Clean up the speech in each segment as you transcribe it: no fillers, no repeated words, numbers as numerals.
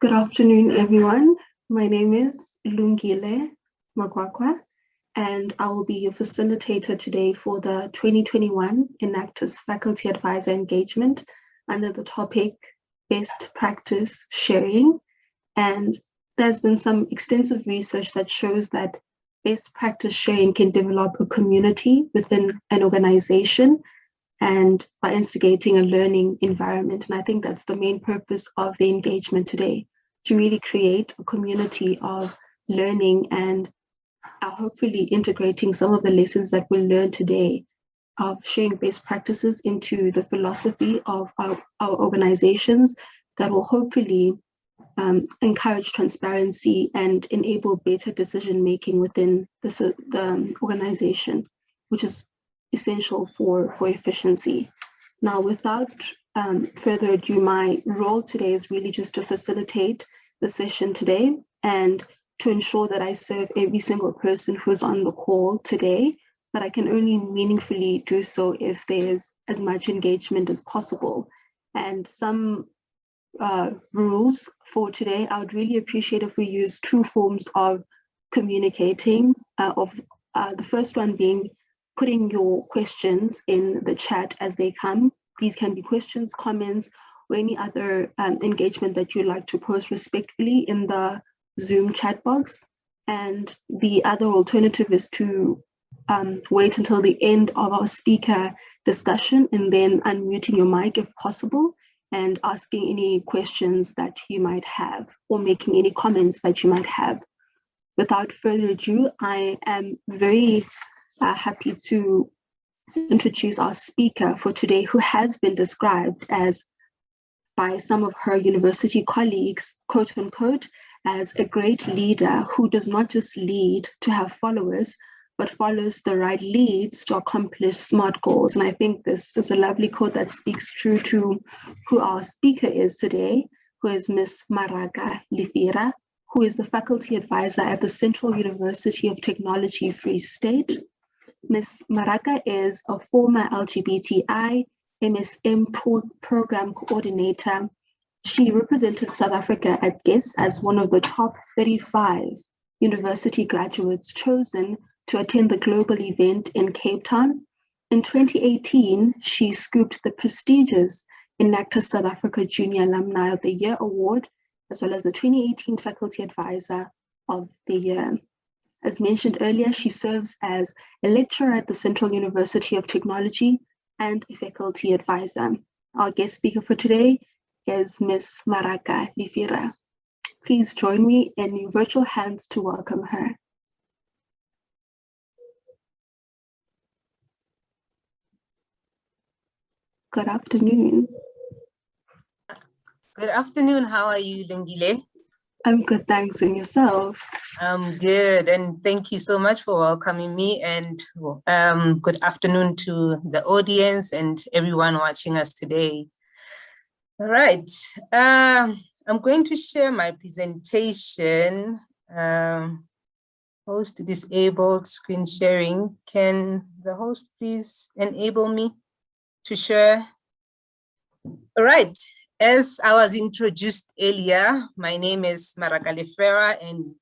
Good afternoon, everyone. My name is Lungile Magwakwa, and I will be your facilitator today for the 2021 Enactus Faculty Advisor Engagement under the topic Best Practice Sharing. And there's been some extensive research that shows that best practice sharing can develop a community within an organization and by instigating a learning environment. And I think that's the main purpose of the engagement today, to really create a community of learning and hopefully integrating some of the lessons that we'll learn today of sharing best practices into the philosophy of our organizations that will hopefully encourage transparency and enable better decision-making within the organization, which is essential for efficiency. Now, without further ado, my role today is really just to facilitate the session today and to ensure that I serve every single person who's on the call today, but I can only meaningfully do so if there's as much engagement as possible. And some rules for today, I would really appreciate if we use two forms of communicating, the first one being putting your questions in the chat as they come. These can be questions, comments, or any other engagement that you'd like to post respectfully in the Zoom chat box. And the other alternative is to wait until the end of our speaker discussion and then unmuting your mic if possible and asking any questions that you might have or making any comments that you might have. Without further ado, I am very happy to introduce our speaker for today, who has been described as, by some of her university colleagues, quote unquote, as a great leader who does not just lead to have followers, but follows the right leads to accomplish smart goals. And I think this is a lovely quote that speaks true to who our speaker is today, who is Ms. Maraka Lefera, who is the faculty advisor at the Central University of Technology, Free State. Ms. Maraka is a former LGBTI MSM program coordinator. She represented South Africa at GES as one of the top 35 university graduates chosen to attend the global event in Cape Town. In 2018, she scooped the prestigious Enactus South Africa Junior Alumni of the Year Award, as well as the 2018 Faculty Advisor of the Year. As mentioned earlier, she serves as a lecturer at the Central University of Technology and a faculty advisor. Our guest speaker for today is Ms. Maraka Lefera. Please join me in your virtual hands to welcome her. Good afternoon. Good afternoon. How are you, Lungile? I'm good, thanks. And yourself? I'm good, and thank you so much for welcoming me, and good afternoon to the audience and everyone watching us today. All right, I'm going to share my presentation. Host disabled screen sharing. Can the host please enable me to share? All right. As I was introduced earlier, my name is Maraka Lefera, and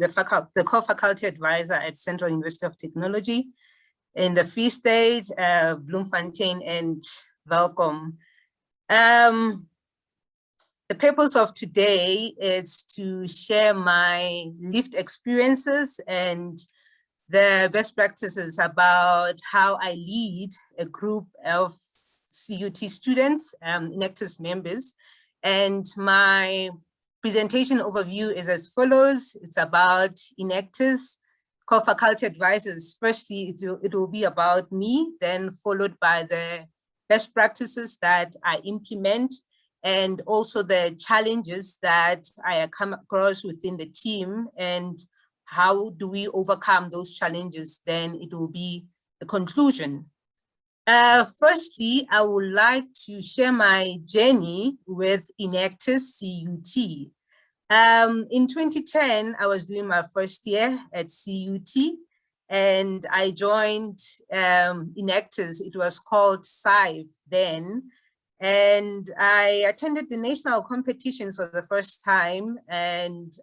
the co-faculty advisor at Central University of Technology in the Free State, Bloemfontein, and Welkom. The purpose of today is to share my lived experiences and the best practices about how I lead a group of CUT students, Enactus members, and my presentation overview is as follows. It's about Enactus, co-faculty advisors. Firstly, it will be about me, then followed by the best practices that I implement, and also the challenges that I come across within the team, and how do we overcome those challenges. Then it will be the conclusion. Firstly, I would like to share my journey with Enactus CUT. In 2010, I was doing my first year at CUT, and I joined Enactus. It was called SIVE then, And I attended the national competitions for the first time. And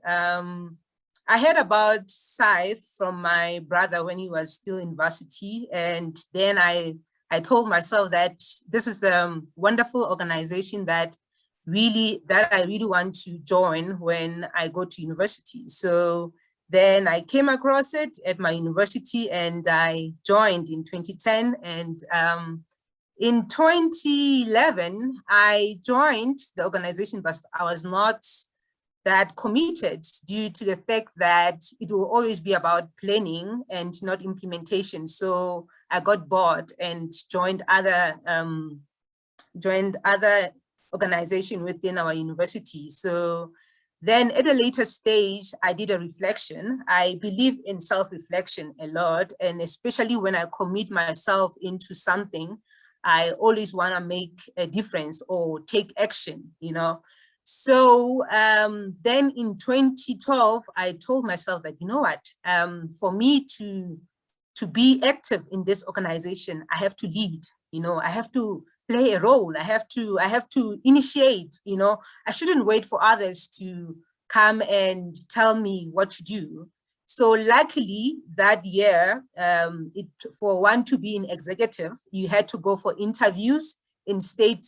I heard about SAIF from my brother when he was still in varsity. And then I told myself that this is a wonderful organization that I really want to join when I go to university. So then I came across it at my university and I joined in 2010. And in 2011, I joined the organization, but I was not that committed due to the fact that it will always be about planning and not implementation. So I got bored and joined other organizations within our university. So then at a later stage, I did a reflection. I believe in self-reflection a lot, and especially when I commit myself into something, I always want to make a difference or take action, you know. So then in 2012, I told myself that, you know what, for me to be active in this organization, I have to lead, you know, I have to play a role. I have to initiate, you know, I shouldn't wait for others to come and tell me what to do. So luckily that year, for one to be an executive, you had to go for interviews instead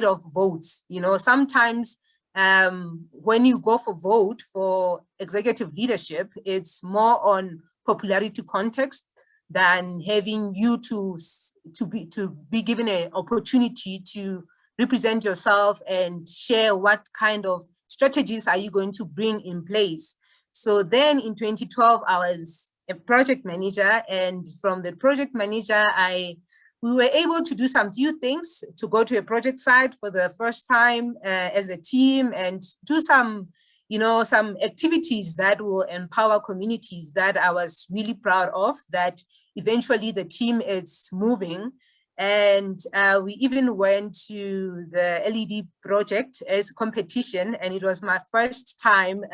of votes. You know, sometimes when you go for vote for executive leadership, it's more on popularity context than having you to be given an opportunity to represent yourself and share what kind of strategies are you going to bring in place. So then in 2012, I was a project manager, and from the project manager, we were able to do some few things, to go to a project site for the first time as a team and do some, you know, some activities that will empower communities that I was really proud of, that eventually the team is moving. And we even went to the LED project as a competition, and it was my first time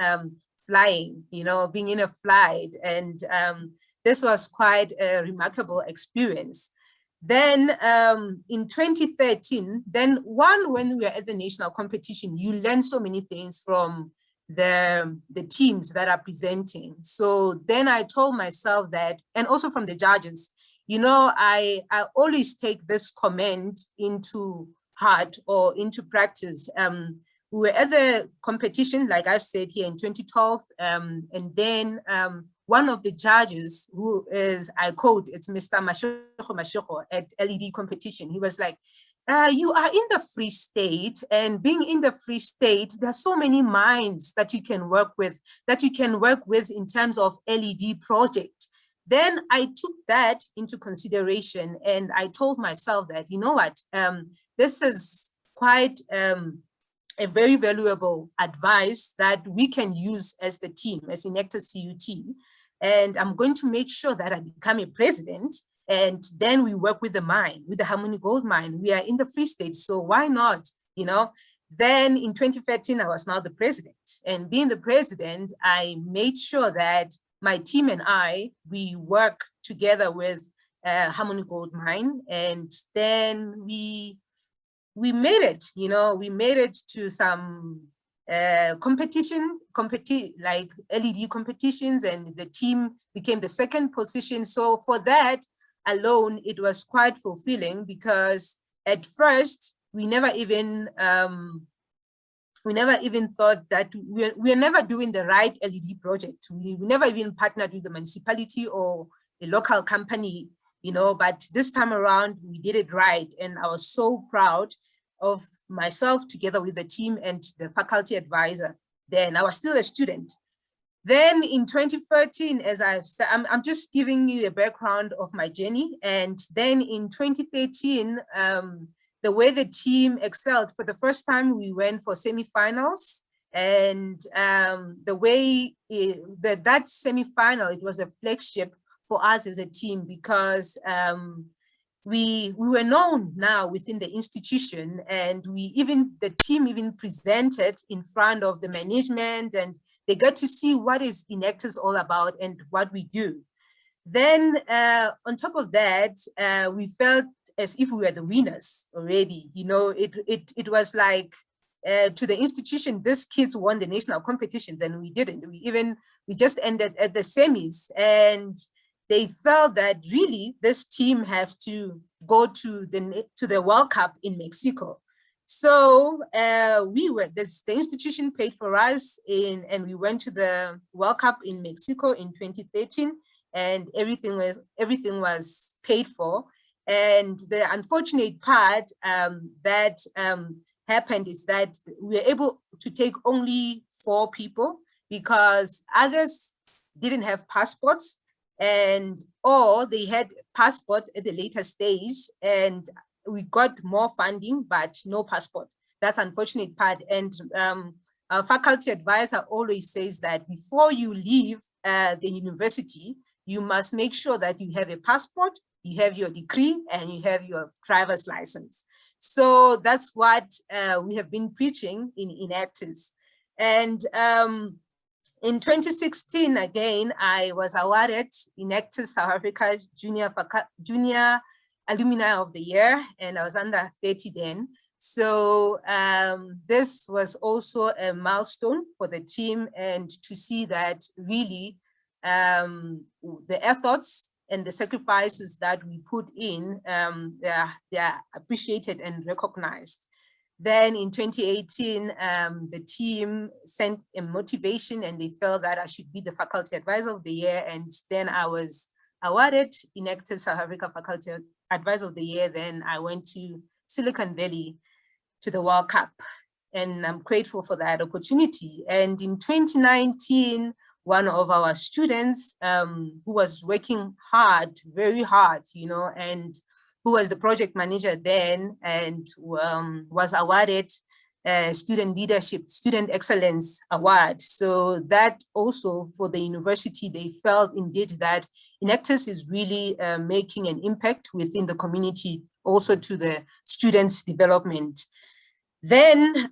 flying, you know, being in a flight. And this was quite a remarkable experience. Then in 2013, when we were at the national competition, you learn so many things from the teams that are presenting. So then I told myself that, and also from the judges, you know, I always take this comment into heart or into practice. We were at the competition, like I've said here, in 2012, and then one of the judges, who is, I quote, it's Mr. Mashoko at LED competition, he was like, you are in the Free State, and being in the Free State, there's so many minds that you can work with, in terms of LED project. Then I took that into consideration, and I told myself that, you know what, this is quite a very valuable advice that we can use as the team, as Enactus CUT. And I'm going to make sure that I become a president, and then we work with the mine, with the Harmony Gold Mine. We are in the Free State, so why not, you know? Then in 2013, I was now the president. And being the president, I made sure that my team and we work together with Harmony Gold Mine. And then we made it, you know, we made it to some like LED competitions, and the team became the second position. So for that alone, it was quite fulfilling, because at first we never even thought that we're never doing the right LED project. We never even partnered with the municipality or a local company, you know, but this time around we did it right. And I was so proud of myself, together with the team and the faculty advisor. Then I was still a student. Then in 2013, as I've said, I'm just giving you a background of my journey. And then in 2013, the way the team excelled, for the first time, we went for semifinals. And the way that semifinal, it was a flagship for us as a team, because we were known now within the institution, and the team even presented in front of the management, and they got to see what is Enactus all about and what we do. Then on top of that, we felt as if we were the winners already. You know, it was like, to the institution, these kids won the national competitions and we didn't. We just ended at the semis, and they felt that really this team have to go to the World Cup in Mexico. So the institution paid for us and we went to the World Cup in Mexico in 2013, and everything was paid for. And the unfortunate part that happened is that we were able to take only 4 people because others didn't have passports, or they had passports at the later stage, and we got more funding but no passport. That's unfortunate part. And our faculty advisor always says that before you leave the university, you must make sure that you have a passport, you have your degree, and you have your driver's license. So that's what we have been preaching in Enactus. And in 2016, again, I was awarded Enactus South Africa Junior Alumni of the Year, and I was under 30 then. So this was also a milestone for the team, and to see that really the efforts and the sacrifices that we put in, they are appreciated and recognized. Then in 2018, the team sent a motivation and they felt that I should be the faculty advisor of the year. And then I was awarded Enactus South Africa Faculty Advisor of the Year. Then I went to Silicon Valley to the World Cup, and I'm grateful for that opportunity. And in 2019, one of our students who was working hard, very hard, you know, and who was the project manager then, and was awarded Student Leadership, Student Excellence Award. So that also for the university, they felt indeed that Enactus is really making an impact within the community, also to the students' development. Then,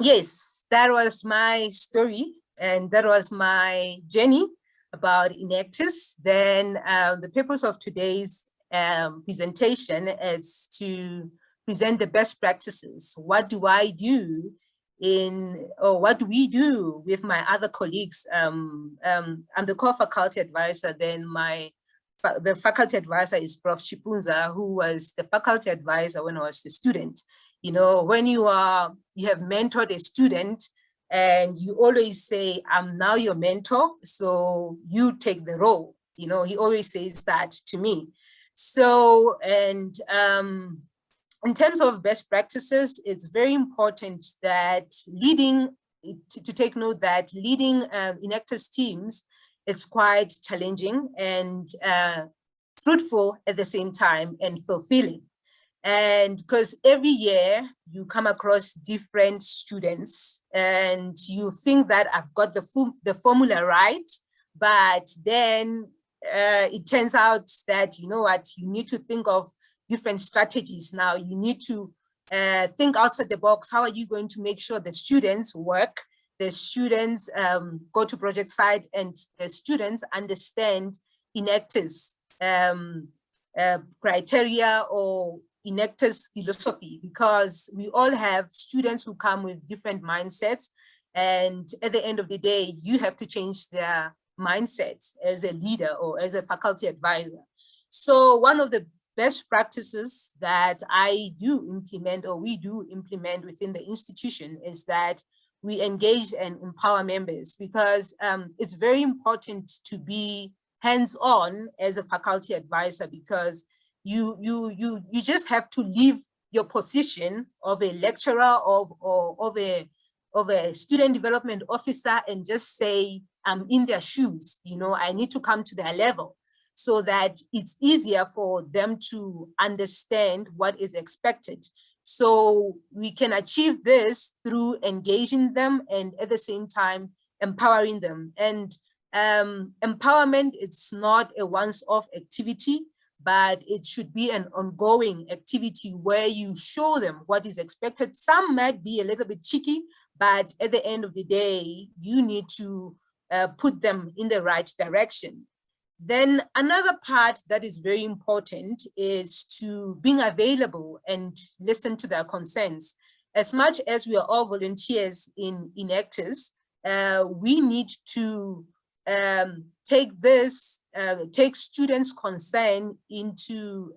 yes, that was my story, and that was my journey about Enactus. Then the purpose of today's presentation is to present the best practices. What do I do or what do we do with my other colleagues? I'm the co-faculty advisor, then the faculty advisor is Prof. Chipunza, who was the faculty advisor when I was the student. You know, when you have mentored a student, and you always say, I'm now your mentor, so you take the role. You know, he always says that to me. So, and in terms of best practices, it's very important that to take note that leading Enactus teams, it's quite challenging and fruitful at the same time and fulfilling. And because every year you come across different students and you think that I've got the formula right, but then it turns out that, you know what, you need to think of different strategies now. You need to think outside the box. How are you going to make sure the students work, the students go to project site, and the students understand Enactus criteria or Enactus philosophy, because we all have students who come with different mindsets, and at the end of the day, you have to change their mindset as a leader or as a faculty advisor. So one of the best practices that I do implement, or we do implement within the institution, is that we engage and empower members, because it's very important to be hands-on as a faculty advisor, because you just have to leave your position of a lecturer or of a student development officer and just say, I'm in their shoes, you know, I need to come to their level, so that it's easier for them to understand what is expected. So we can achieve this through engaging them and at the same time empowering them. And empowerment, it's not a once-off activity, but it should be an ongoing activity where you show them what is expected. Some might be a little bit cheeky, but at the end of the day, you need to put them in the right direction. Then another part that is very important is to being available and listen to their concerns. As much as we are all volunteers in Enactus, we need to take students' concern into,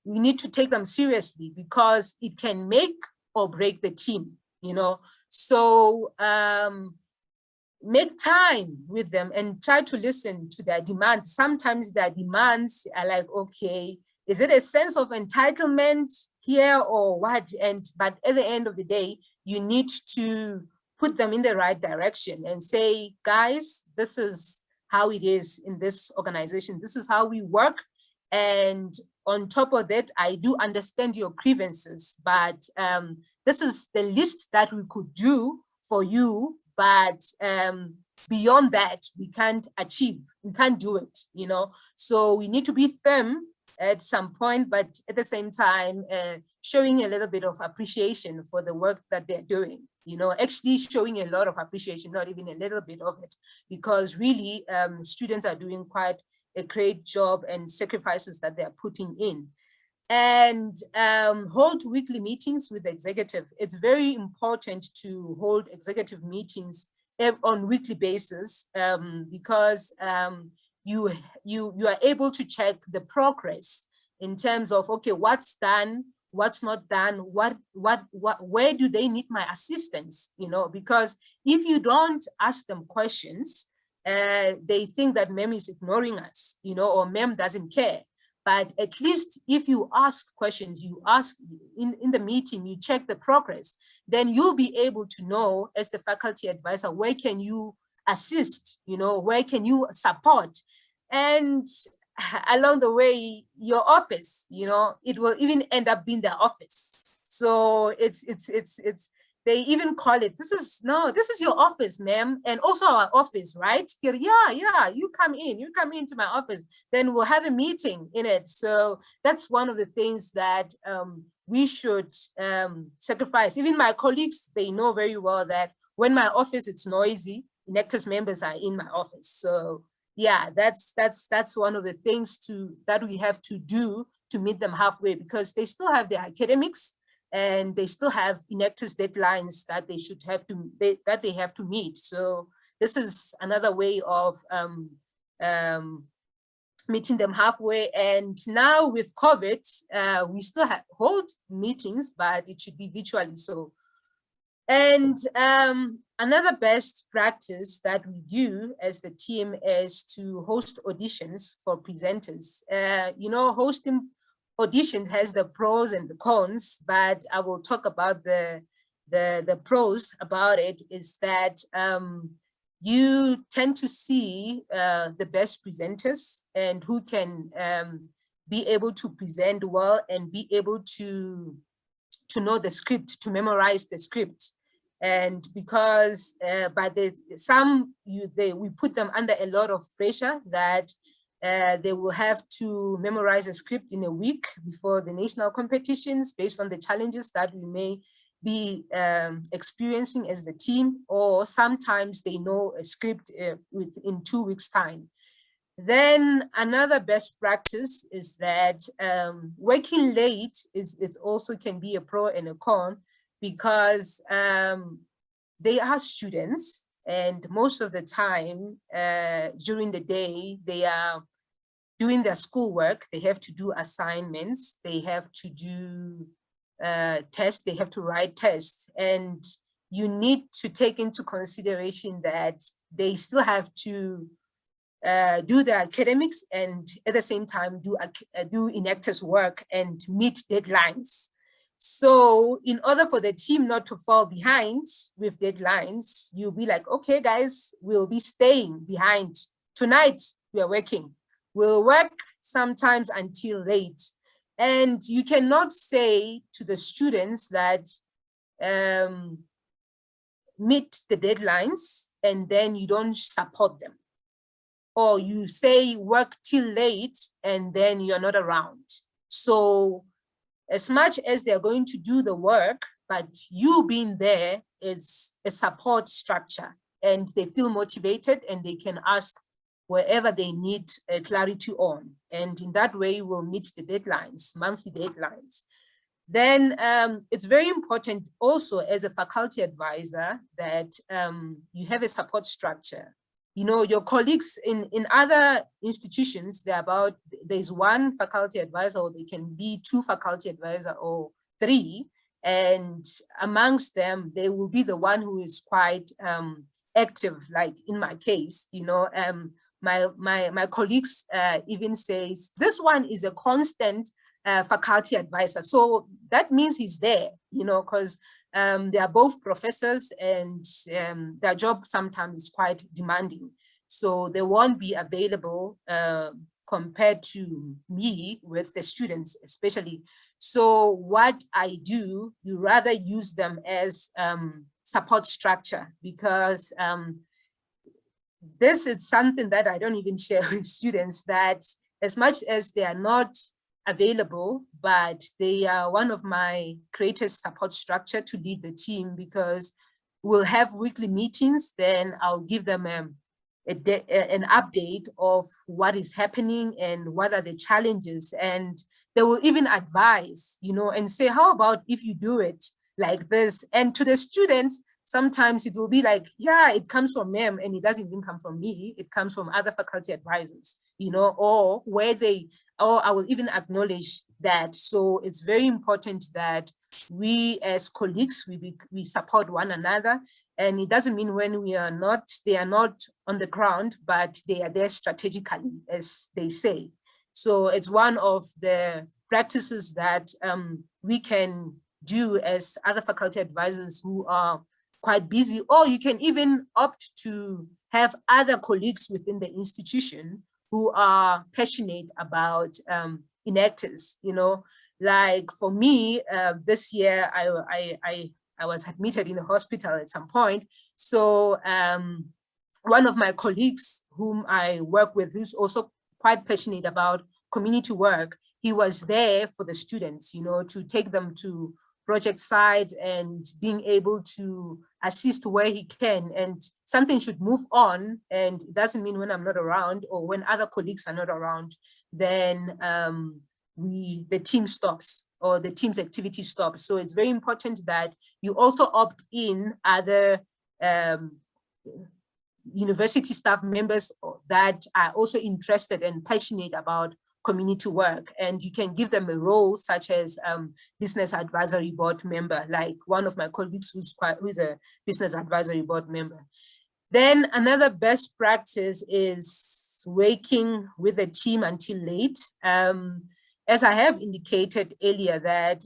we need to take them seriously because it can make or break the team, you know. So make time with them and try to listen to their demands. Sometimes their demands are like, okay, is it a sense of entitlement here or what? But at the end of the day, you need to put them in the right direction and say, guys, this is how it is in this organization. This is how we work. And on top of that, I do understand your grievances, but this is the least that we could do for you. But beyond that, we can't do it, you know? So we need to be firm at some point, but at the same time, showing a little bit of appreciation for the work that they're doing, you know, actually showing a lot of appreciation, not even a little bit of it, because really students are doing quite a great job and sacrifices that they're putting in. And hold weekly meetings with the executive. It's very important to hold executive meetings on weekly basis because you are able to check the progress in terms of, okay, what's done, what's not done, where do they need my assistance, you know, because if you don't ask them questions, they think that MEM is ignoring us, you know, or MEM doesn't care. But at least if you ask questions, you ask in the meeting, you check the progress, then you'll be able to know as the faculty advisor, where can you assist, you know, where can you support? And along your office, you know, it will even end up being their office. So they even call it, this is your office, ma'am, and also our office, right? Yeah, you come into my office, then we'll have a meeting in it. So that's one of the things that we should sacrifice. Even my colleagues, they know very well that when my office is noisy, Enactus members are in my office. So yeah, that's one of the things that we have to do to meet them halfway, because they still have their academics and they still have Enactus deadlines that they have to meet. So this is another way of meeting them halfway. And now with COVID, we still hold meetings, but it should be virtually so. And another best practice that we do as the team is to host auditions for presenters. You know, hosting audition has the pros and the cons, but I will talk about the pros about it. Is that you tend to see the best presenters and who can be able to present well and be able to know the script, to memorize the script. And because we put them under a lot of pressure that they will have to memorize a script in a week before the national competitions based on the challenges that we may be experiencing as the team, or sometimes they know a script within 2 weeks' time. Then another best practice is that working late it also can be a pro and a con, because they are students, and most of the time during the day, they are doing their schoolwork. They have to do assignments, they have to do tests, they have to write tests, and you need to take into consideration that they still have to do their academics and at the same time do Enactus work and meet deadlines. So in order for the team not to fall behind with deadlines, you'll be like, okay, guys, we'll be staying behind. Tonight, we are working. We'll work sometimes until late. And you cannot say to the students that meet the deadlines and then you don't support them. Or you say work till late and then you're not around. So as much as they're going to do the work, but you being there is a support structure, and they feel motivated and they can ask wherever they need clarity on. And in that way, we'll meet the deadlines, monthly deadlines. Then it's very important also as a faculty advisor that you have a support structure. You know, your colleagues in other institutions, there's one faculty advisor, or they can be two faculty advisor or three. And amongst them, they will be the one who is quite active, like in my case, you know, my colleagues even says, this one is a constant faculty advisor. So that means he's there, you know, because they are both professors and their job sometimes is quite demanding. So they won't be available compared to me with the students, especially. So what I do, you rather use them as support structure, because this is something that I don't even share with students, that as much as they are not available, but they are one of my greatest support structure to lead the team, because we'll have weekly meetings, then I'll give them an update of what is happening and what are the challenges, and they will even advise, you know, and say, how about if you do it like this? And to the students, sometimes it will be like, yeah, it comes from them and it doesn't even come from me. It comes from other faculty advisors, you know, or I will even acknowledge that. So it's very important that we as colleagues, we support one another. And it doesn't mean when they are not on the ground, but they are there strategically, as they say. So it's one of the practices that we can do as other faculty advisors who are quite busy, or you can even opt to have other colleagues within the institution who are passionate about Enactus, you know. Like for me, this year, I was admitted in the hospital at some point. So one of my colleagues whom I work with, who's also quite passionate about community work, he was there for the students, you know, to take them to project site and being able to assist where he can. And something should move on, and it doesn't mean when I'm not around or when other colleagues are not around, then the team stops, or the team's activity stops. So it's very important that you also opt in other university staff members that are also interested and passionate about community work, and you can give them a role such as business advisory board member, like one of my colleagues who's a business advisory board member. Then another best practice is working with the team until late. As I have indicated earlier, that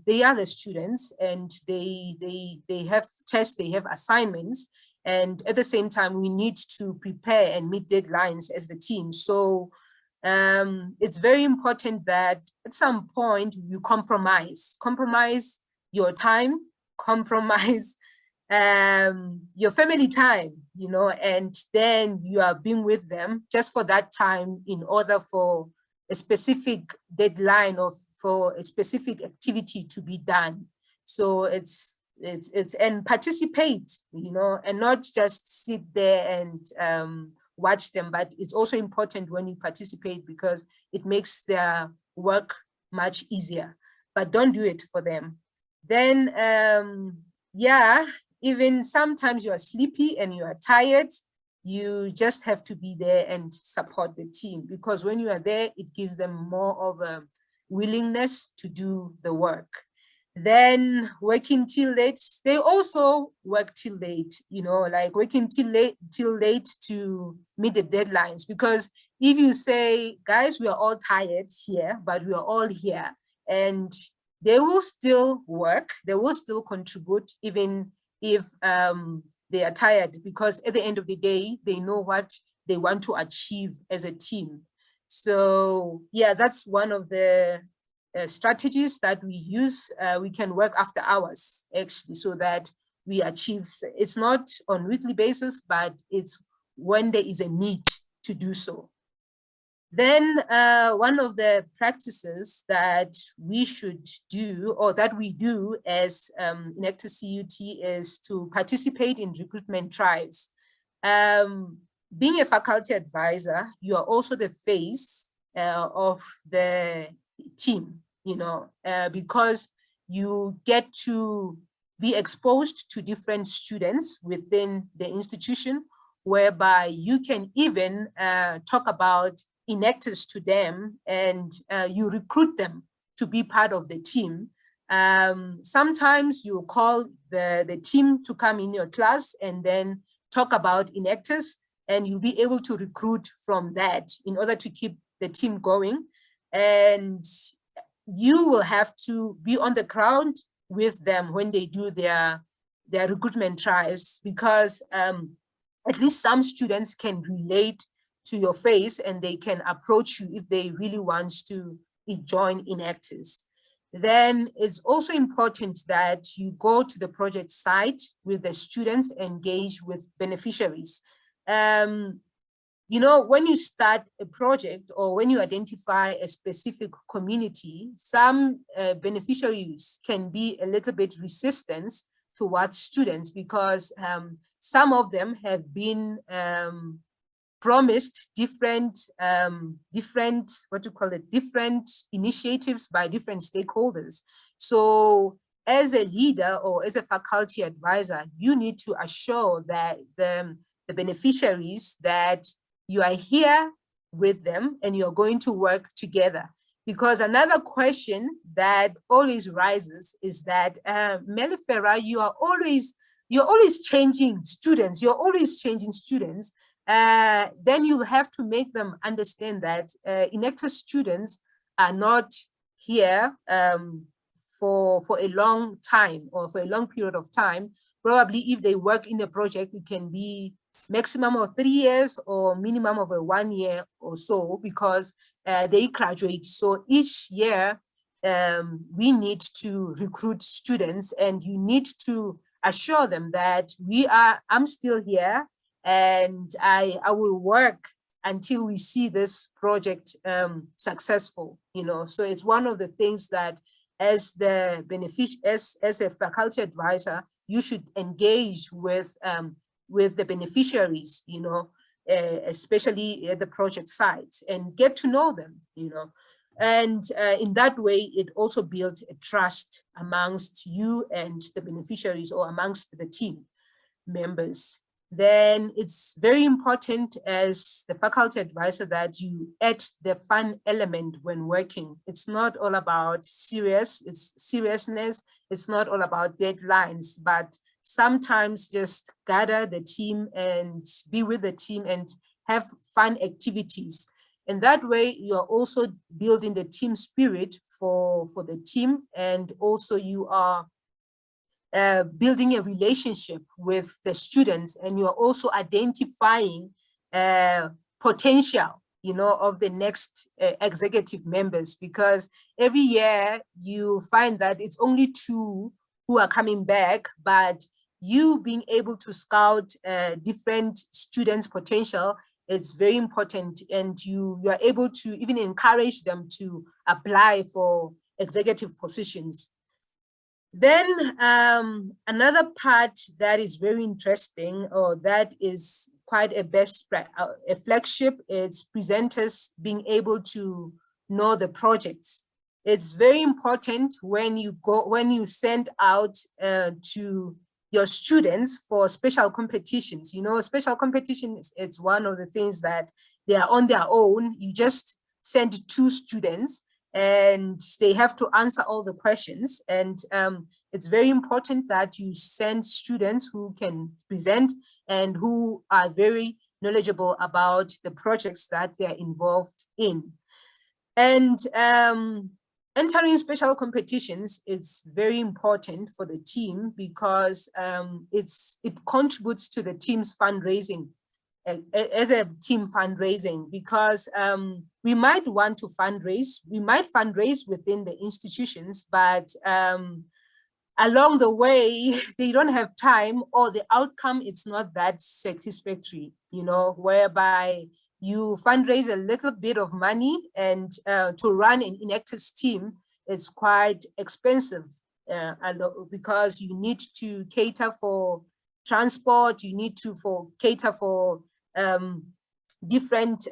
they are the students, and they have tests, they have assignments, and at the same time we need to prepare and meet deadlines as the team. So it's very important that at some point you compromise your time, compromise your family time, you know, and then you are being with them just for that time in order for a specific deadline or for a specific activity to be done. So it's and participate, you know, and not just sit there and watch them, but it's also important when you participate, because it makes their work much easier, but don't do it for them. Then, yeah, even sometimes you are sleepy and you are tired, you just have to be there and support the team, because when you are there, it gives them more of a willingness to do the work. Then working till late, they also work till late, you know, like working till late to meet the deadlines. Because if you say, guys, we are all tired here, but we are all here, and they will still work, they will still contribute, even if they are tired, because at the end of the day, they know what they want to achieve as a team. So yeah, that's one of the strategies that we use. We can work after hours, actually, so that we achieve. It's not on weekly basis, but it's when there is a need to do so. Then one of the practices that we should do, or that we do as Enactus CUT, is to participate in recruitment drives. being a faculty advisor, you are also the face of the team, because you get to be exposed to different students within the institution, whereby you can even talk about Enactus to them, and you recruit them to be part of the team. Sometimes you call the team to come in your class and then talk about Enactus, and you'll be able to recruit from that in order to keep the team going. And you will have to be on the ground with them when they do their recruitment trials, because at least some students can relate to your face and they can approach you if they really want to join Enactus. Then it's also important that you go to the project site with the students, engage with beneficiaries. When you start a project or when you identify a specific community, some beneficiaries can be a little bit resistant towards students, because some of them have been promised different initiatives by different stakeholders. So as a leader or as a faculty advisor, you need to assure that the beneficiaries that you are here with them and you're going to work together. Because another question that always rises is that, Lefera, you're always changing students. Then you have to make them understand that Enactus students are not here for a long time or for a long period of time. Probably if they work in the project, it can be maximum of 3 years or minimum of 1 year or so, because they graduate. So each year we need to recruit students, and you need to assure them that I'm still here, and I will work until we see this project successful. So it's one of the things that as a faculty advisor, you should engage with the beneficiaries, especially at the project sites, and get to know them, and in that way, it also builds a trust amongst you and the beneficiaries, or amongst the team members. Then it's very important as the faculty advisor that you add the fun element when working. It's not all about seriousness. It's not all about deadlines, but sometimes just gather the team and be with the team and have fun activities. And that way, you're also building the team spirit for the team, and also you are building a relationship with the students, and you're also identifying potential, of the next executive members, because every year you find that it's only 2 who are coming back, but you being able to scout different students' potential, it's very important, and you are able to even encourage them to apply for executive positions. Then another part that is very interesting, or that is quite a flagship, is presenters being able to know the projects. It's very important when you send out to your students for special competitions. Special competitions, it's one of the things that they are on their own. You just send 2 students and they have to answer all the questions. And it's very important that you send students who can present and who are very knowledgeable about the projects that they're involved in. And entering special competitions is very important for the team, because it contributes to the team's fundraising, as a team fundraising, because we might want to fundraise, we might fundraise within the institutions, but along the way, they don't have time, or the outcome is not that satisfactory, whereby you fundraise a little bit of money, and to run an Enactus team is quite expensive, because you need to cater for transport, you need to cater for different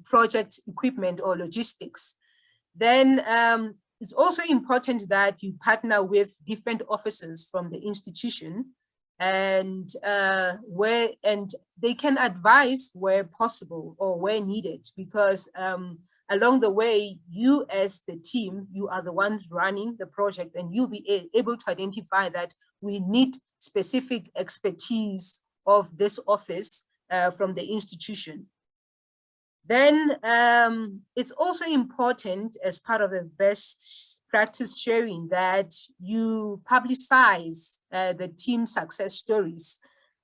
project equipment or logistics. Then it's also important that you partner with different officers from the institution, and they can advise where possible or where needed, because along the way, you as the team, you are the ones running the project, and you'll be able to identify that we need specific expertise of this office from the institution. Then it's also important, as part of the best practice sharing, that you publicize the team success stories.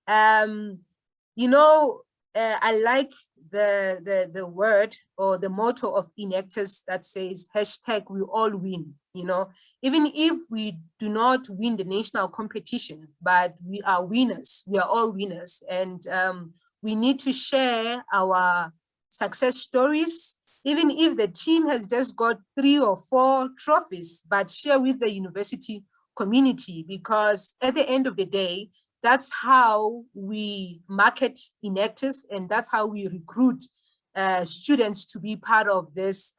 You know, I like the word or the motto of Enactus that says #we all win. You know, even if we do not win the national competition, but we are winners, we are all winners, and we need to share our success stories, even if the team has just got 3 or 4 trophies, but share with the university community, because at the end of the day, that's how we market Enactus, and that's how we recruit students to be part of this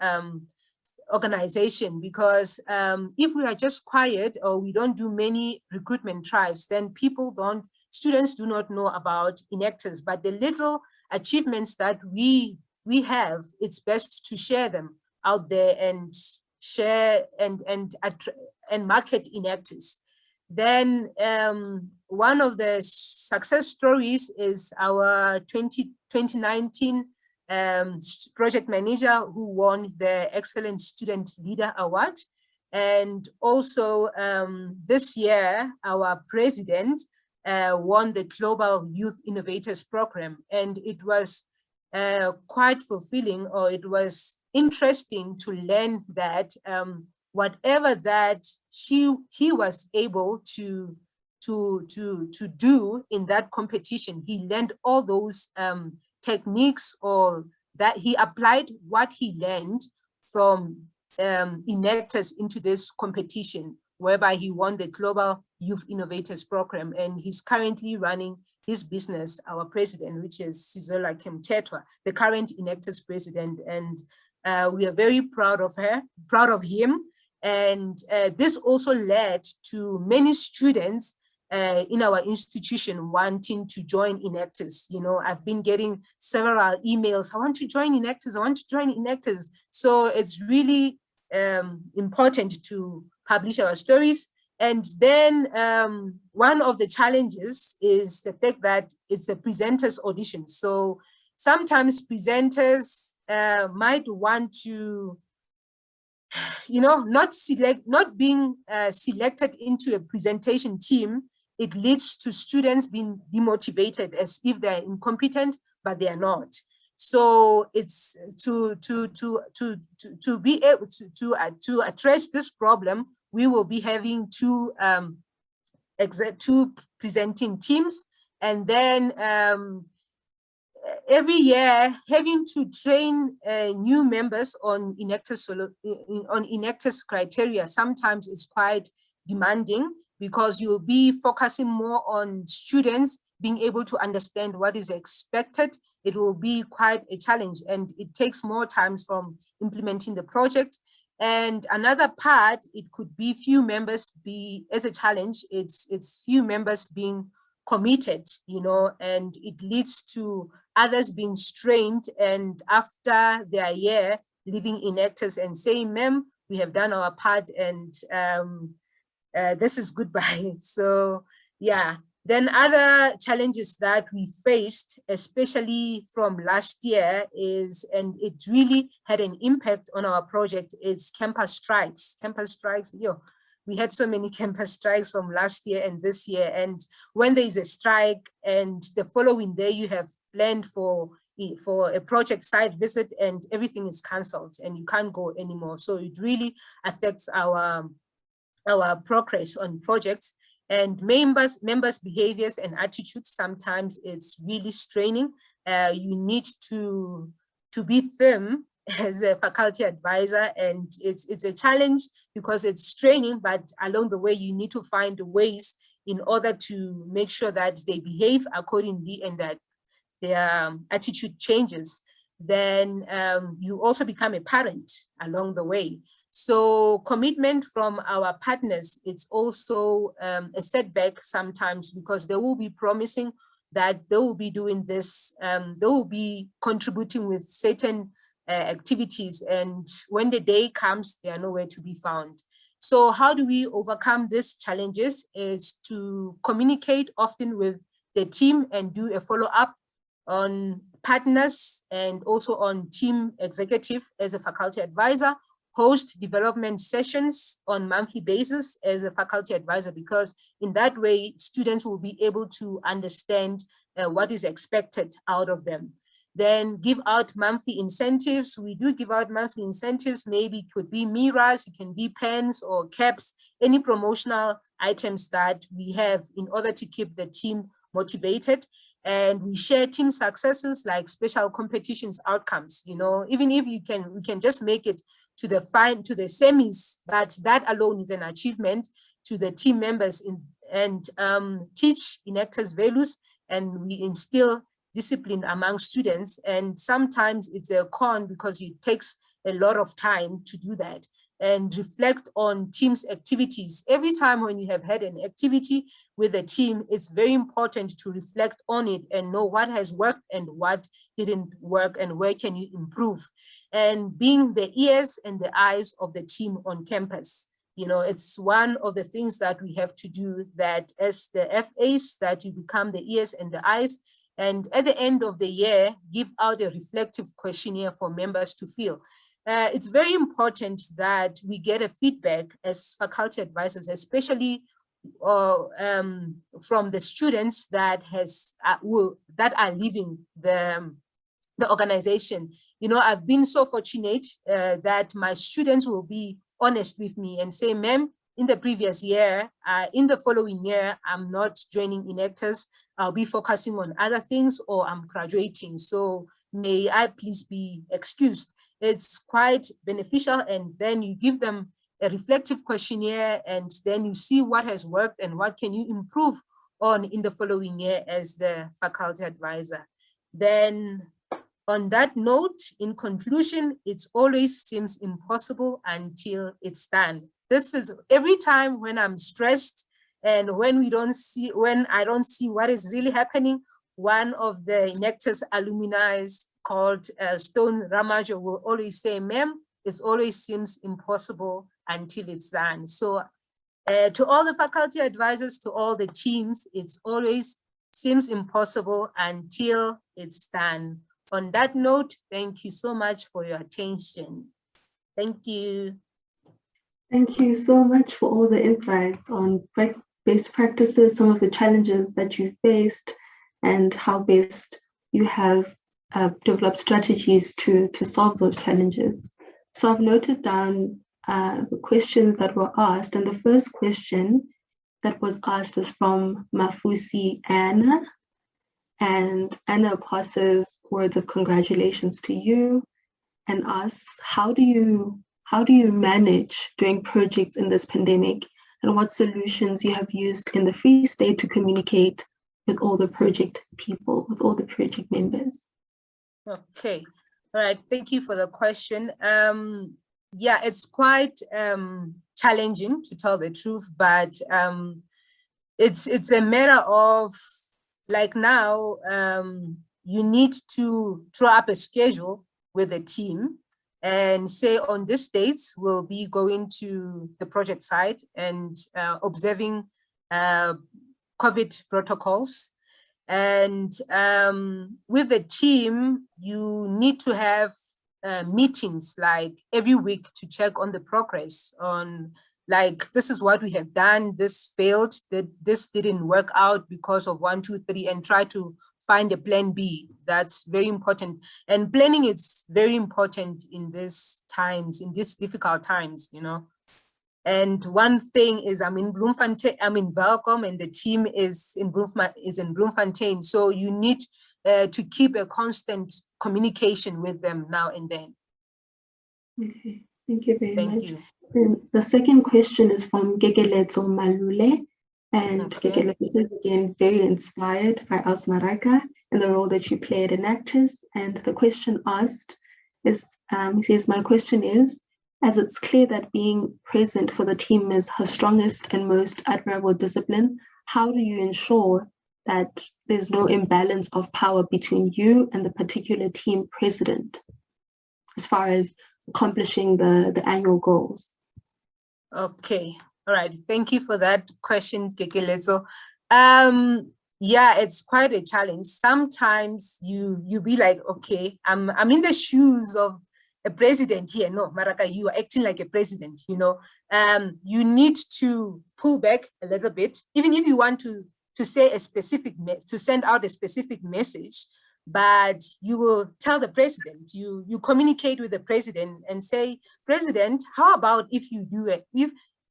organization. Because if we are just quiet or we don't do many recruitment drives, then students do not know about Enactus. But the little achievements that we have, it's best to share them out there and share and market Enactus. Then one of the success stories is our 2019 project manager who won the Excellent Student Leader Award. And also this year, our president won the Global Youth Innovators Program. And it was quite fulfilling, or it was interesting to learn that whatever that he was able to do in that competition, he learned all those techniques, or that he applied what he learned from Enactus into this competition, whereby he won the Global Youth Innovators Program. And he's currently running his business, our president, which is Sizola Kemtetwa, the current Enactus president. And we are very proud of him. And this also led to many students in our institution wanting to join Enactus. You know, I've been getting several emails, I want to join Enactus, I want to join Enactus. So it's really important to publish our stories. And then one of the challenges is the fact that it's a presenter's audition. So sometimes presenters might want to, you know, not being selected into a presentation team. It leads to students being demotivated, as if they're incompetent, but they are not. So it's to be able to address this problem, we will be having two presenting teams, and then every year having to train new members on Enactus criteria. Sometimes it's quite demanding, because you'll be focusing more on students being able to understand what is expected. It will be quite a challenge, and it takes more time from implementing the project. And another part, it could be few members as a challenge, it's few members being committed, you know, and it leads to others being strained, and after their year leaving Enactus and saying, "Ma'am, we have done our part, and this is goodbye." So yeah. Then other challenges that we faced, especially from last year, is, and it really had an impact on our project, is campus strikes. Campus strikes, we had so many campus strikes from last year and this year. And when there is a strike and the following day you have planned for a project site visit and everything is cancelled and you can't go anymore. So it really affects our progress on projects. And members' behaviors and attitudes, sometimes it's really straining. You need to be firm as a faculty advisor, and it's a challenge because it's straining, but along the way you need to find ways in order to make sure that they behave accordingly and that their attitude changes, then you also become a parent along the way. So commitment from our partners, it's also a setback sometimes, because they will be promising that they will be doing this, they will be contributing with certain activities, and when the day comes, they are nowhere to be found. So how do we overcome these challenges is to communicate often with the team and do a follow-up on partners and also on team executive as a faculty advisor, host development sessions on monthly basis as a faculty advisor, because in that way, students will be able to understand what is expected out of them. Then give out monthly incentives. We do give out monthly incentives. Maybe it could be mirrors, it can be pens or caps, any promotional items that we have in order to keep the team motivated. And we share team successes like special competitions outcomes. You know, even if we can just make it to the semis, but that alone is an achievement to the team members and teach Enactus values, and we instill discipline among students. And sometimes it's a con because it takes a lot of time to do that, and reflect on team's activities. Every time when you have had an activity with a team, it's very important to reflect on it and know what has worked and what didn't work and where can you improve. And being the ears and the eyes of the team on campus. You know, it's one of the things that we have to do, that as the FAs, that you become the ears and the eyes. And at the end of the year, give out a reflective questionnaire for members to fill. It's very important that we get a feedback as faculty advisors, especially from the students that are leaving the organization. You know, I've been so fortunate that my students will be honest with me and say, ma'am, in the previous year, in the following year, I'm not joining Enactus. I'll be focusing on other things, or I'm graduating. So may I please be excused. It's quite beneficial. And then you give them a reflective questionnaire, and then you see what has worked and what can you improve on in the following year as the faculty advisor. Then on that note, in conclusion, it always seems impossible until it's done. This is every time when I'm stressed and when I don't see what is really happening. One of the Enactus alumni called Stone Ramajo will always say, ma'am, it always seems impossible until it's done. So to all the faculty advisors, to all the teams, it always seems impossible until it's done. On that note, thank you so much for your attention. Thank you. Thank you so much for all the insights on best practices, some of the challenges that you faced, and how best you have developed strategies to solve those challenges. So I've noted down the questions that were asked, and the first question that was asked is from Mafusi Anna, and Anna passes words of congratulations to you and asks, how do you manage doing projects in this pandemic, and what solutions you have used in the Free State to communicate with all the project people, with all the project members? Okay, all right, thank you for the question. Yeah, it's quite challenging, to tell the truth, but it's a matter of, like now, you need to draw up a schedule with the team and say, on this dates, we'll be going to the project site and observing COVID protocols. And with the team, you need to have meetings like every week to check on the progress on, like, this is what we have done, this failed, this didn't work out because of 1, 2, 3, and try to find a plan B. That's very important. And planning is very important in these times, in these difficult times, you know. And one thing is, I'm in Bloemfontein, I'm in Welkom, and the team is in Bloemfontein. So you need to keep a constant communication with them now and then. Okay, thank you very much. Thank you. And the second question is from Gegeletso Malule. And Okay. Gegeletso is again very inspired by us Maraka. And and the role that you play at Enactus. And the question asked is, he says, my question is, as it's clear that being present for the team is her strongest and most admirable discipline, how do you ensure that there's no imbalance of power between you and the particular team president as far as accomplishing the annual goals? Okay, all right. Thank you for that question, Kekelezo. Yeah, it's quite a challenge. Sometimes you be like, okay, I'm in the shoes of a president here. No, Maraka, you are acting like a president, you know. You need to pull back a little bit, even if you want to say a specific, to send out a specific message, but you will tell the president, you communicate with the president and say, President, how about if you do it?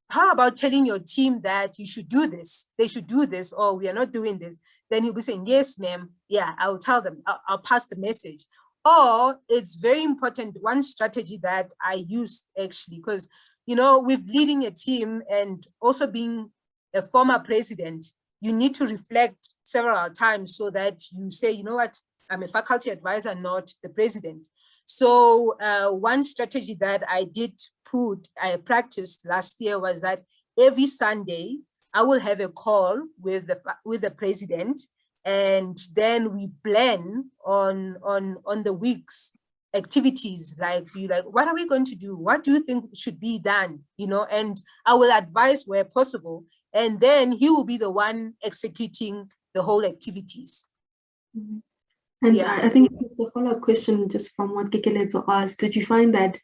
How about telling your team that you should do this, they should do this, or we are not doing this? Then he'll be saying, yes, ma'am, yeah, I'll tell them, I'll pass the message. Or it's very important, one strategy that I used actually, because, you know, with leading a team and also being a former president, you need to reflect several times so that you say, you know what, I'm a faculty advisor, not the president. So one strategy that I practiced last year was that every Sunday, I will have a call with the president, and then we plan on the week's activities, like what are we going to do? What do you think should be done? You know, and I will advise where possible, and then he will be the one executing the whole activities. Mm-hmm. And yeah. I think it's a follow-up question just from what Kekelezo asked. Did you find that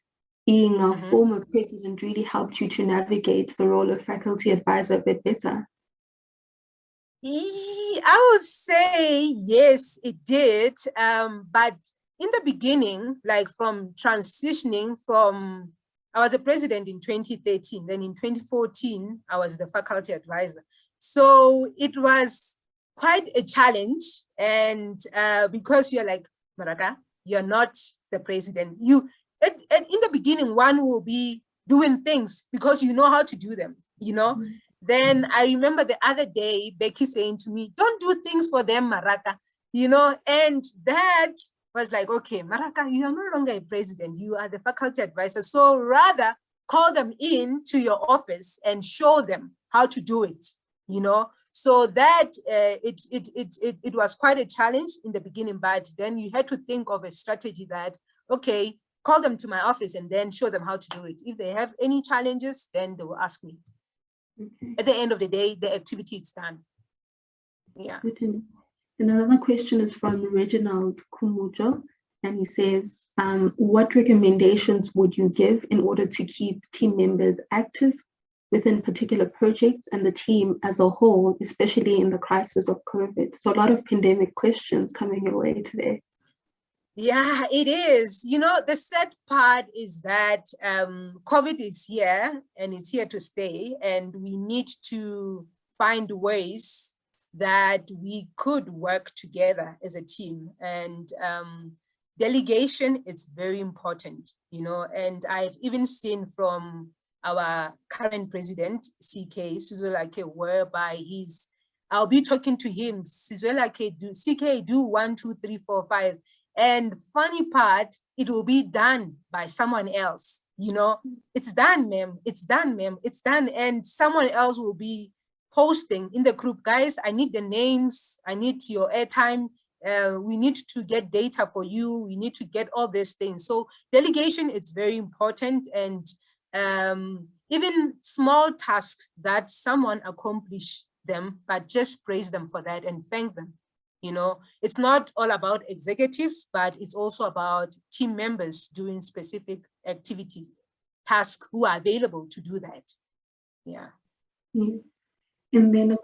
being a former president really helped you to navigate the role of faculty advisor a bit better? I would say yes, it did. But in the beginning, like from transitioning from, I was a president in 2013, then in 2014, I was the faculty advisor. So it was quite a challenge. And because you're like, Maraka, you're not the president. In the beginning, one will be doing things because you know how to do them, you know? Then I remember the other day, Becky saying to me, don't do things for them, Maraka, you know? And that was like, okay, Maraka, you are no longer a president, you are the faculty advisor. So rather call them in to your office and show them how to do it, you know? So that it was quite a challenge in the beginning, but then you had to think of a strategy that, okay, call them to my office and then show them how to do it. If they have any challenges, then they will ask me. Okay. At the end of the day, the activity is done. Yeah. Certainly. And another question is from Reginald Kumujo, and he says, what recommendations would you give in order to keep team members active within particular projects and the team as a whole, especially in the crisis of COVID? So a lot of pandemic questions coming your way today. Yeah, it is. You know, the sad part is that COVID is here and it's here to stay, and we need to find ways that we could work together as a team. And delegation is very important, you know, and I've even seen from our current president, CK, Sizwelake, whereby I'll be talking to him, Sizwelake, CK, do 1, 2, 3, 4, 5. And funny part, it will be done by someone else, you know, it's done, ma'am, it's done, ma'am, it's done. And someone else will be posting in the group, guys, I need the names, I need your airtime, we need to get data for you, we need to get all these things. So delegation is very important, and even small tasks that someone accomplished them, but just praise them for that and thank them. You know, it's not all about executives, but it's also about team members doing specific activities, tasks who are available to do that. Yeah. And then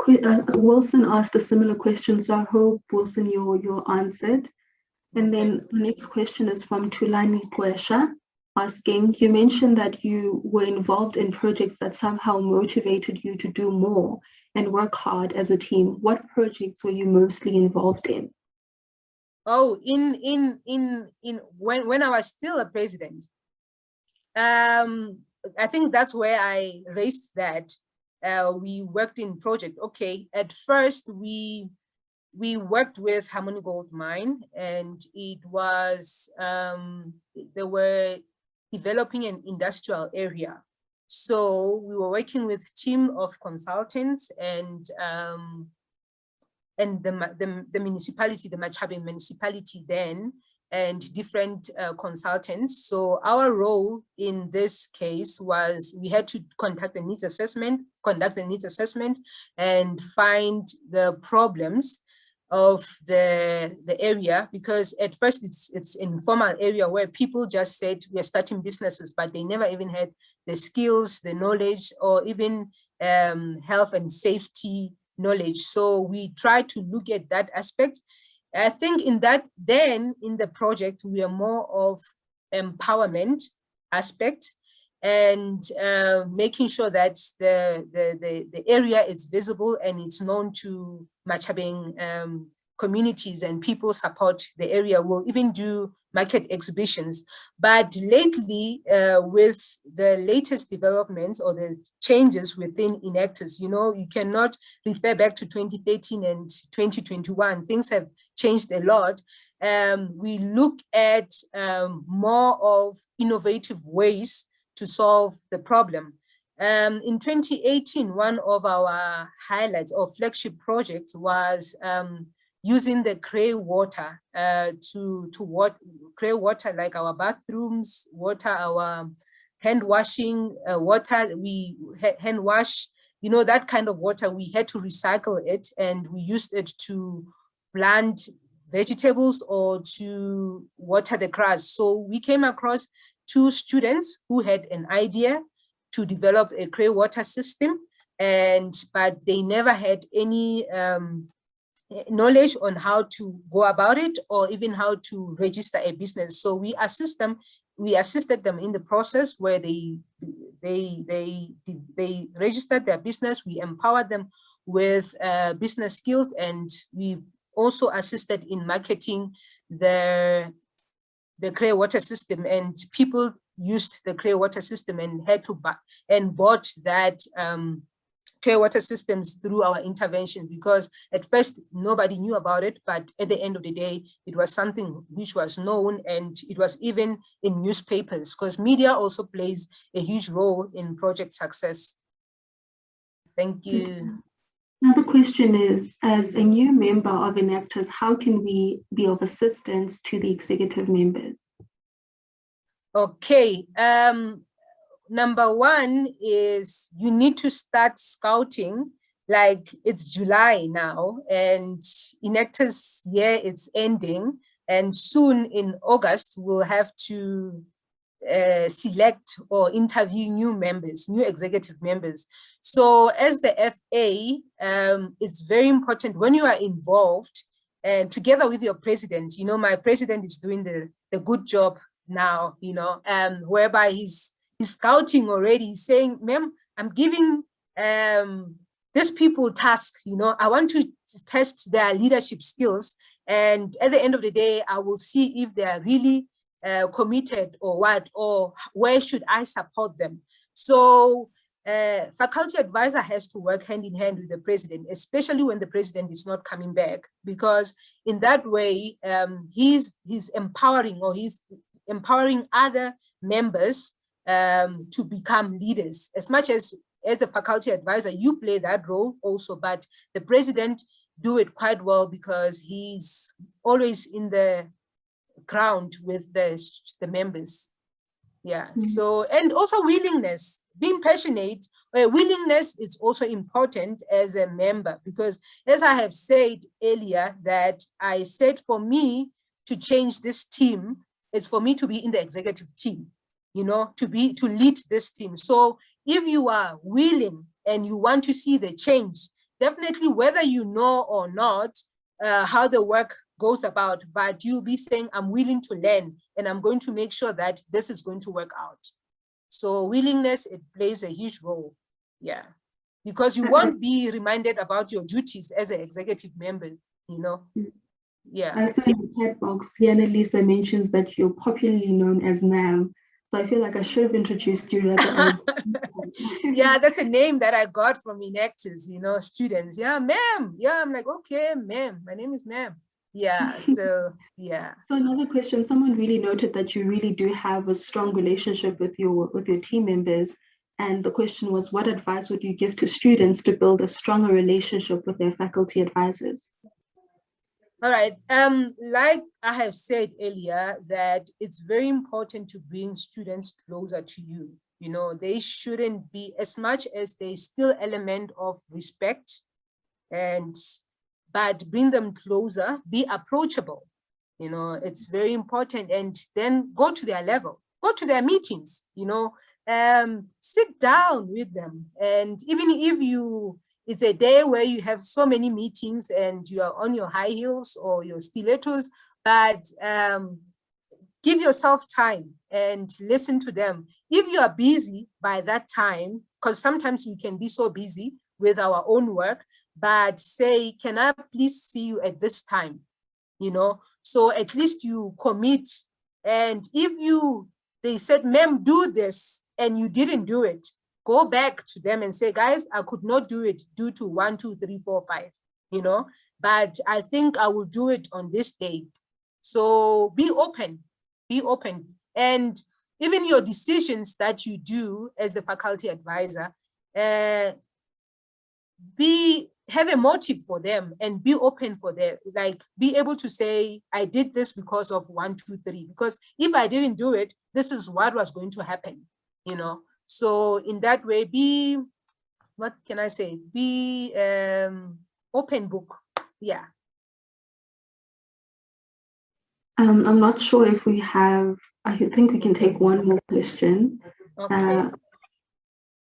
Wilson asked a similar question, so I hope, Wilson, you're answered. And then the next question is from Tulani Kwesha, asking, you mentioned that you were involved in projects that somehow motivated you to do more and work hard as a team. What projects were you mostly involved in? Oh, when I was still a president, I think that's where I raised that. We worked in project. Okay, at first we we worked with Harmony Gold Mine, and it was, they were developing an industrial area. So we were working with a team of consultants and the municipality, the Machabe municipality then, and different consultants. So our role in this case was we had to conduct the needs assessment, and find the problems of the area, because at first it's an informal area where people just said we are starting businesses, but they never even had the skills, the knowledge, or even health and safety knowledge. So we try to look at that aspect. I think in that, then in the project, we are more of empowerment aspect and making sure that the area is visible and it's known to Machabeng communities, and people support the area. Will even do market exhibitions. But lately, with the latest developments or the changes within Enactus, you know, you cannot refer back to 2013 and 2021. Things have changed a lot. We look at more of innovative ways to solve the problem. In 2018, one of our highlights or flagship projects was using the gray water gray water, like our bathrooms, water, our hand washing water, we hand wash, you know, that kind of water. We had to recycle it, and we used it to plant vegetables or to water the grass. So we came across 2 students who had an idea to develop a gray water system, but they never had any knowledge on how to go about it or even how to register a business. So we assisted them in the process where they registered their business. We empowered them with business skills, and we also assisted in marketing the gray water system, and people used the gray water system and had to buy and bought that gray water systems through our intervention, because at first nobody knew about it, but at the end of the day, it was something which was known, and it was even in newspapers, because media also plays a huge role in project success. Thank you. Another question is, as a new member of Enactus, how can we be of assistance to the executive members? Okay. Number one is you need to start scouting. Like, it's July now, and Enactus year it's ending, and soon in August we'll have to select or interview new members, new executive members. So as the FA, it's very important when you are involved, and together with your president, you know, my president is doing the good job now, you know, whereby he's scouting already. He's saying, ma'am, I'm giving these people tasks, you know, I want to test their leadership skills. And at the end of the day, I will see if they are really committed or what, or where should I support them. So faculty advisor has to work hand in hand with the president, especially when the president is not coming back, because in that way, he's empowering, or he's empowering other members to become leaders. As much as a faculty advisor, you play that role also, but the president do it quite well because he's always in the ground with the members. Yeah. So, and also willingness, being passionate, willingness is also important as a member, because as I have said earlier, that I said for me to change this team, it's for me to be in the executive team, you know, to lead this team. So if you are willing and you want to see the change, definitely, whether you know or not how the work goes about, but you'll be saying, I'm willing to learn, and I'm going to make sure that this is going to work out. So willingness, it plays a huge role. Yeah, because you won't be reminded about your duties as an executive member, you know. Yeah. I saw in the chat box, Yana Lisa mentions that you're popularly known as ma'am. So I feel like I should have introduced you rather as. Yeah, that's a name that I got from Enactus, you know, students. Yeah, ma'am. Yeah, I'm like, okay, ma'am. My name is ma'am. Yeah, so yeah. So another question, someone really noted that you really do have a strong relationship with your team members. And the question was, what advice would you give to students to build a stronger relationship with their faculty advisors? All right. Like I have said earlier, that it's very important to bring students closer to you. You know, they shouldn't be, as much as there's still element of respect, but bring them closer, be approachable. You know, it's very important. And then go to their level, go to their meetings, you know, sit down with them. And even if it's a day where you have so many meetings and you are on your high heels or your stilettos, but give yourself time and listen to them. If you are busy by that time, because sometimes we can be so busy with our own work, but say, can I please see you at this time? You know, so at least you commit. And if they said, ma'am, do this, and you didn't do it, go back to them and say, guys, I could not do it due to 1, 2, 3, 4, 5, you know, but I think I will do it on this date. So be open. And even your decisions that you do as the faculty advisor, have a motive for them and be open for them, like be able to say, I did this because of 1, 2, 3, because if I didn't do it, this is what was going to happen, you know. So in that way, be open book. Yeah. I'm not sure if we have, I think we can take one more question. Okay.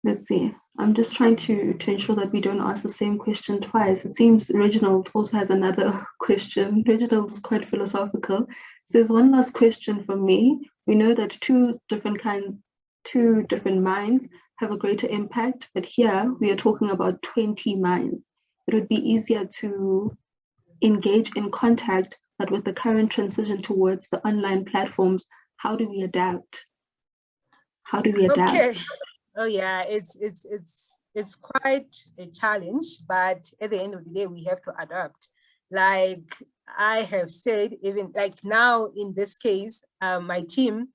Let's see. I'm just trying to ensure that we don't ask the same question twice. It seems Reginald also has another question. Reginald is quite philosophical. So there's one last question from me. We know that two different minds have a greater impact, but here we are talking about 20 minds. It would be easier to engage in contact, but with the current transition towards the online platforms, how do we adapt? How do we adapt? Okay. Oh yeah, it's quite a challenge, but at the end of the day, we have to adapt. Like I have said, even like now in this case, my team,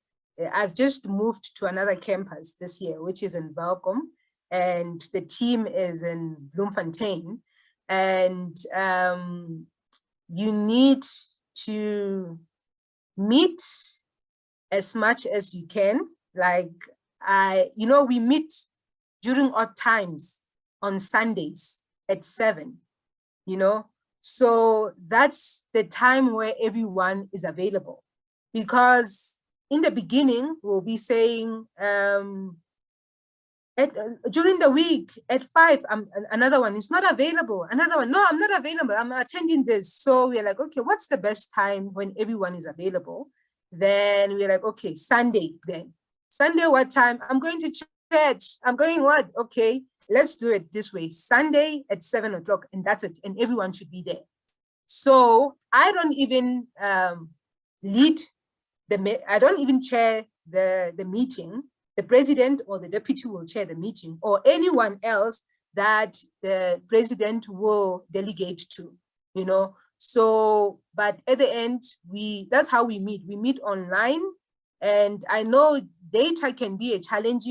I've just moved to another campus this year, which is in Welcome, and the team is in Bloemfontein. And you need to meet as much as you can. Like we meet during odd times on Sundays at 7, you know. So that's the time where everyone is available, because in the beginning we'll be saying during the week at 5, another one is not available. Another one, no, I'm not available. I'm attending this. So we're like, okay, what's the best time when everyone is available? Then we're like, okay, Sunday then. Sunday, what time? I'm going to church. I'm going what? Okay, let's do it this way. Sunday at 7 o'clock, and that's it. And everyone should be there. So I don't even I don't even chair the meeting. The president or the deputy will chair the meeting, or anyone else that the president will delegate to, you know. So, but at the end, that's how we meet. We meet online, and I know data can be a challenge,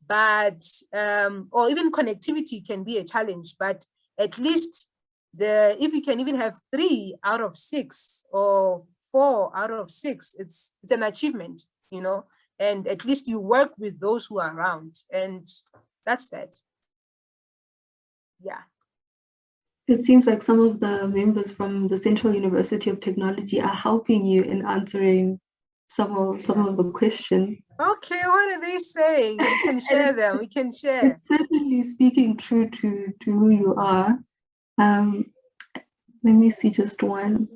but or even connectivity can be a challenge, but at least if you can even have 3 out of 6 or 4 out of 6, it's an achievement, you know, and at least you work with those who are around, and that's that. Yeah. It seems like some of the members from the Central University of Technology are helping you in answering some of the questions. Okay, what are they saying? We can share them. We can share. It's certainly speaking true to who you are. Let me see just one.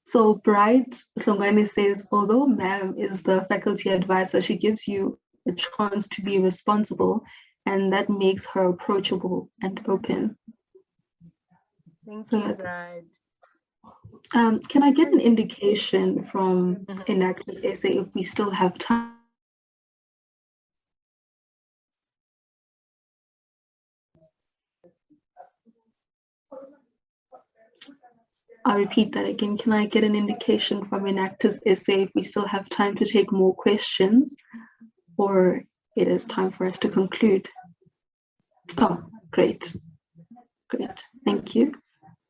So Bright Hlongwane says, although ma'am is the faculty advisor, she gives you a chance to be responsible, and that makes her approachable and open. Thank you, Bright. Can I get an indication from Mhm. Enactus essay if we still have time? I'll repeat that again. Can I get an indication from Enactus essay if we still have time to take more questions, or it is time for us to conclude? Oh, great. Great. Thank you.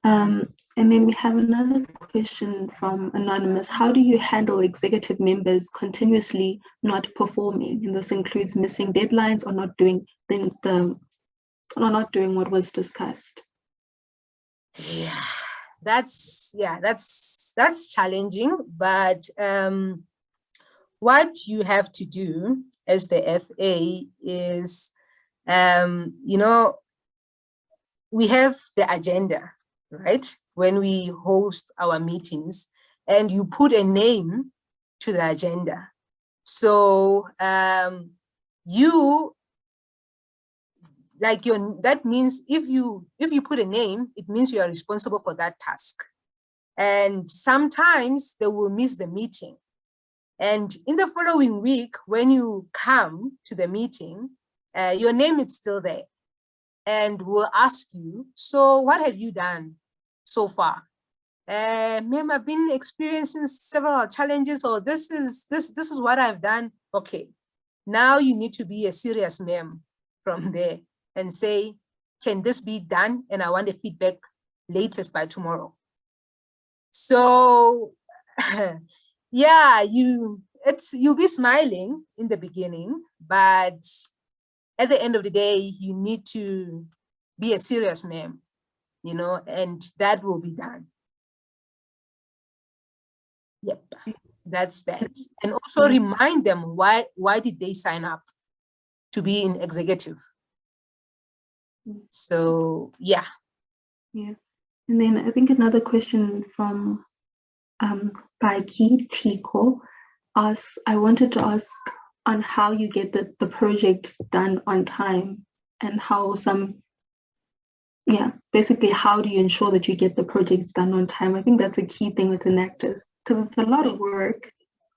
And then we have another question from Anonymous. How do you handle executive members continuously not performing? And this includes missing deadlines or not doing not doing what was discussed. Yeah, that's challenging, but what you have to do as the FA is, we have the agenda, right? When we host our meetings, and you put a name to the agenda. So that means if you put a name, it means you are responsible for that task. And sometimes they will miss the meeting. And in the following week, when you come to the meeting, your name is still there. And we'll ask you, so what have you done so far? Ma'am, I've been experiencing several challenges, or this is what I've done. Okay, now you need to be a serious ma'am from there and say, can this be done? And I want a feedback latest by tomorrow. So yeah, you'll be smiling in the beginning, but at the end of the day, you need to be a serious ma'am, and that will be done. Yep, that's that. And also remind them why did they sign up to be in executive. So yeah. Yeah. And then I think another question from Baiki Tiko asks, I wanted to ask on how you get the project done on time, and how basically how do you ensure that you get the projects done on time? I think that's a key thing with Enactus, because it's a lot of work.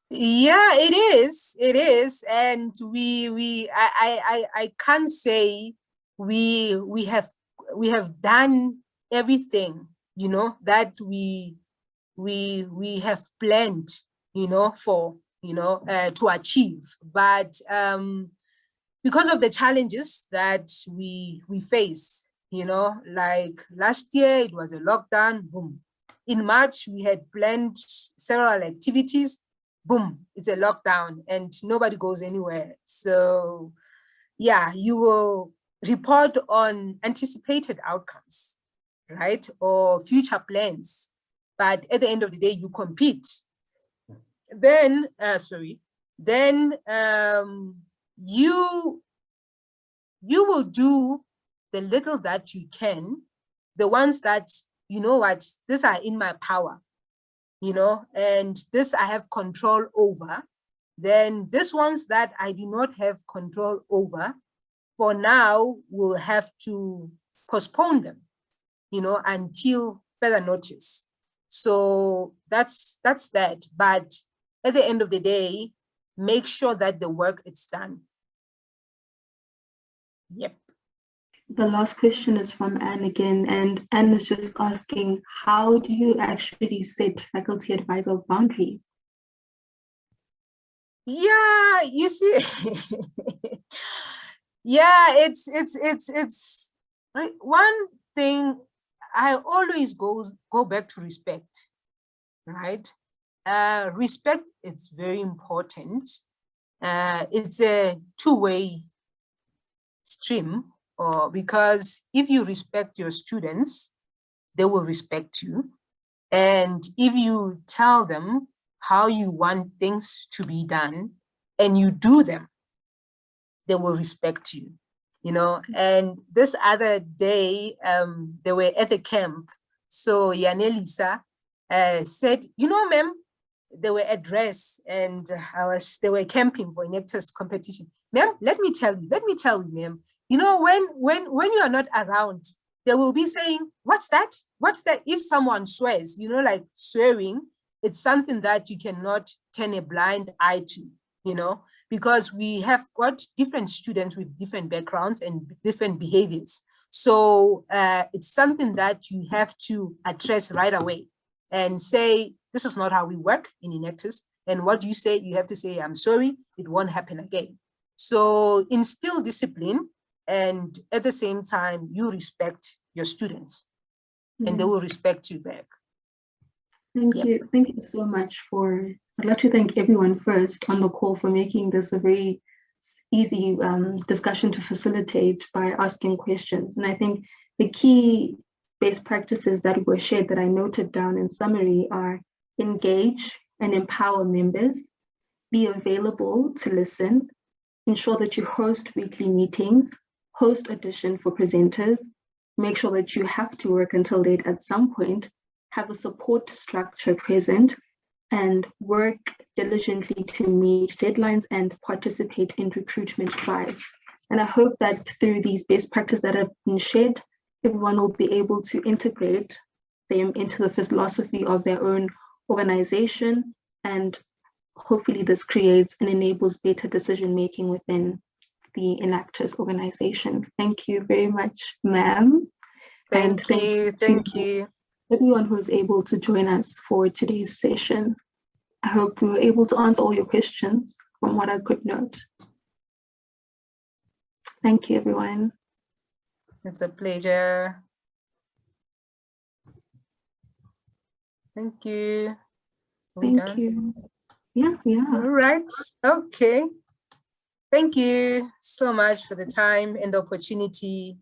Yeah, it is. And I can't say we have done everything, that we have planned, for, to achieve. But because of the challenges that we face, like last year, it was a lockdown, boom. In March, we had planned several activities, boom, it's a lockdown and nobody goes anywhere. So yeah, you will report on anticipated outcomes, right? Or future plans. But at the end of the day, you compete. Then, you will do the little that you can, the ones that, what, these are in my power, and this I have control over. Then these ones that I do not have control over, for now, we'll have to postpone them, until further notice. So that's that. But at the end of the day, make sure that the work is done. Yep. The last question is from Anne again, and Anne is just asking, how do you actually set faculty advisor boundaries? Yeah, you see, yeah, it's one thing. I always go back to respect, right? Respect is very important. It's a two-way stream, because if you respect your students, they will respect you. And if you tell them how you want things to be done and you do them, they will respect you, And this other day, they were at the camp. So Yanelisa said, ma'am, they were at dress and they were camping for Enactus competition. Ma'am, let me tell you, ma'am, when you are not around, they will be saying, what's that? What's that? If someone swears, you know, like swearing, it's something that you cannot turn a blind eye to, you know, because we have got different students with different backgrounds and different behaviors. So it's something that you have to address right away and say, this is not how we work in Enactus. And what you say, you have to say, I'm sorry, it won't happen again. So instill discipline, and at the same time, you respect your students and they will respect you back. Thank you. Thank you so much I'd like to thank everyone first on the call for making this a very easy discussion to facilitate by asking questions. And I think the key best practices that were shared that I noted down in summary are engage and empower members, be available to listen, ensure that you host weekly meetings, host audition for presenters, make sure that you have to work until late at some point, have a support structure present, and work diligently to meet deadlines and participate in recruitment drives. And I hope that through these best practices that have been shared, everyone will be able to integrate them into the philosophy of their own organization, and hopefully this creates and enables better decision-making within the Enactus organization. Thank you very much, ma'am. Thank you. Everyone who was able to join us for today's session. I hope we were able to answer all your questions from what I could note. Thank you, everyone. It's a pleasure. Thank you. Thank you. Yeah. All right. Okay. Thank you so much for the time and the opportunity